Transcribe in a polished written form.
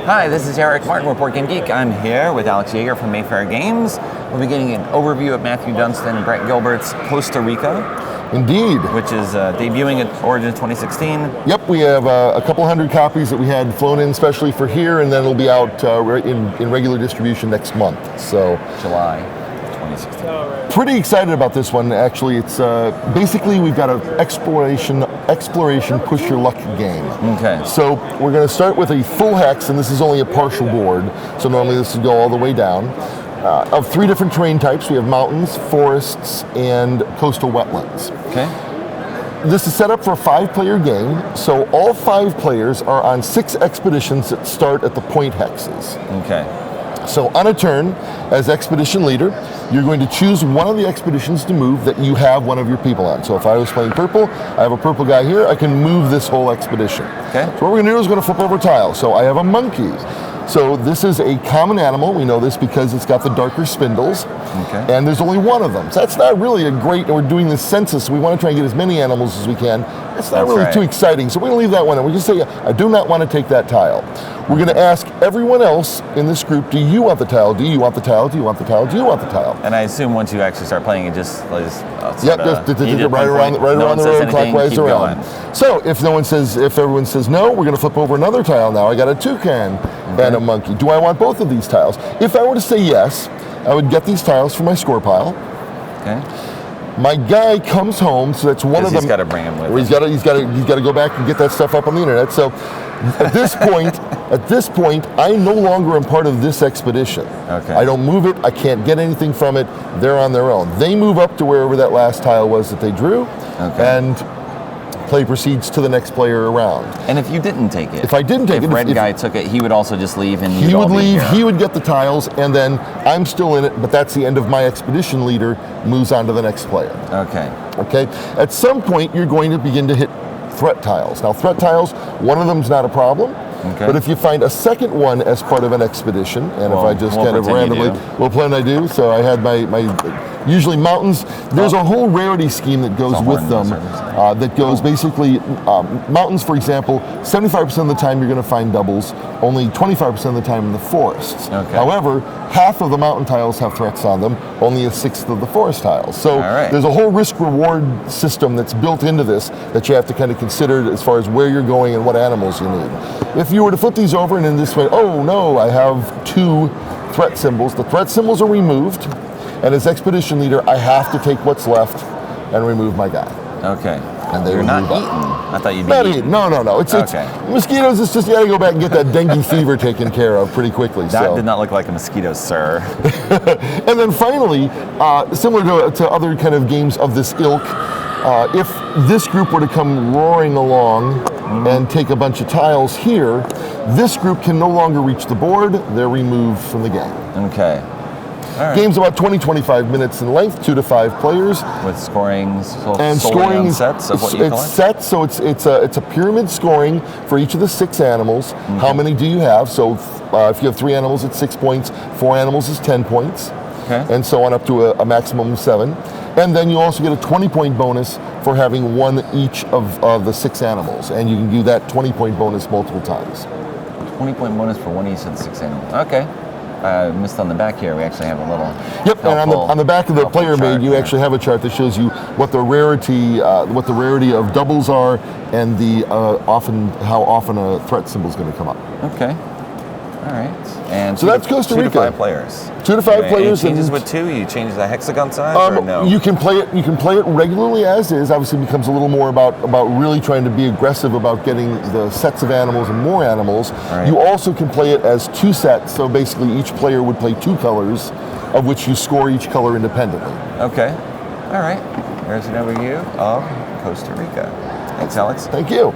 Hi, this is Eric Martin, Report Game Geek. I'm here with Alex Yeager from Mayfair Games. We'll be getting an overview of Matthew Dunstan and Brett Gilbert's Costa Rica. Indeed. Which is debuting at Origins 2016. Yep, we have a couple hundred copies that we had flown in specially for here, and then it'll be out in regular distribution next month. So July 2016. Pretty excited about this one, actually. It's basically we've got an exploration push your luck game. Okay. So we're going to start with a full hex, and this is only a partial board. So normally this would go all the way down. Of 3 different terrain types, we have mountains, forests, and coastal wetlands. Okay. This is set up for a 5-player game, so all 5 players are on 6 expeditions that start at the point hexes. Okay. So on a turn, as expedition leader, you're going to choose one of the expeditions to move that you have one of your people on. So if I was playing purple, I have a purple guy here, I can move this whole expedition. Okay. So what we're going to do is we're going to flip over tiles. So I have a monkey. So this is a common animal. We know this because it's got the darker spindles. Okay. And there's only one of them. So that's not really a great, we're doing this census, we want to try and get as many animals as we can. It's not really too exciting. So we're going to leave that one. And we just say, I do not want to take that tile. We're going to ask everyone else in this group, do you want the tile? Do you want the tile? Do you want the tile? Do you want the tile? And I assume once you actually start playing, it just right around the road, clockwise around. So if everyone says no, we're going to flip over another tile now. I got a toucan and a monkey. Do I want both of these tiles? If I were to say yes, I would get these tiles for my score pile. Okay. My guy comes home, so that's one of them. He's got to bring him with him. He's got to go back and get that stuff up on the internet. So at this point, I no longer am part of this expedition. Okay. I don't move it. I can't get anything from it. They're on their own. They move up to wherever that last tile was that they drew, and play proceeds to the next player around. And if you didn't take it? If I didn't take it, if Red Guy took it, he would also just leave and he would leave, he would get the tiles, and then I'm still in it, but that's the end of my expedition leader, moves on to the next player. Okay. Okay? At some point, you're going to begin to hit threat tiles. Now, threat tiles, one of them's not a problem. Okay. But if you find a second one as part of an expedition, and if I just kind of randomly, we'll plan I do. So I had my usually mountains. There's a whole rarity scheme that goes with them. That goes basically mountains, for example. 75% of the time you're going to find doubles. Only 25% of the time in the forests. Okay. However, half of the mountain tiles have threats on them. Only a sixth of the forest tiles. So there's a whole risk-reward system that's built into this that you have to kind of consider as far as where you're going and what animals you need. If you were to flip these over and in this way, oh no, I have 2 threat symbols. The threat symbols are removed, and as expedition leader, I have to take what's left and remove my guy. Okay. And they You're not eaten. I thought you'd be eaten. No. It's mosquitoes. It's just you got to go back and get that dengue fever taken care of pretty quickly. That did not look like a mosquito, sir. And then finally, similar to other kind of games of this ilk, if this group were to come roaring along and take a bunch of tiles here, this group can no longer reach the board. They're removed from the game. Okay. Game's about 20-25 minutes in length, 2 to 5 players. With scoring and scoring sets of what you collect? It's sets, so it's a pyramid scoring for each of the 6 animals. Okay. How many do you have? So if you have 3 animals, it's 6 points. 4 animals is 10 points. Okay. And so on up to a maximum of 7. And then you also get a 20-point bonus for having one each of the 6 animals. And you can do that 20-point bonus multiple times. 20-point bonus for one each of the 6 animals. Okay. Missed on the back here, we actually have a little. Yep, and on the back of the player maid, you actually have a chart that shows you what the rarity of doubles are, and how often a threat symbol is going to come up. Okay. All right. And so that's Costa Rica. 2 to 5 players. 2 to 5 players. Any changes with 2? You change the hexagon size or no? You can play it regularly as is. Obviously, it becomes a little more about really trying to be aggressive about getting the sets of animals and more animals. Right. You also can play it as 2 sets. So basically, each player would play 2 colors, of which you score each color independently. Okay. All right. There's an overview of Costa Rica. Thanks, Alex. Thank you.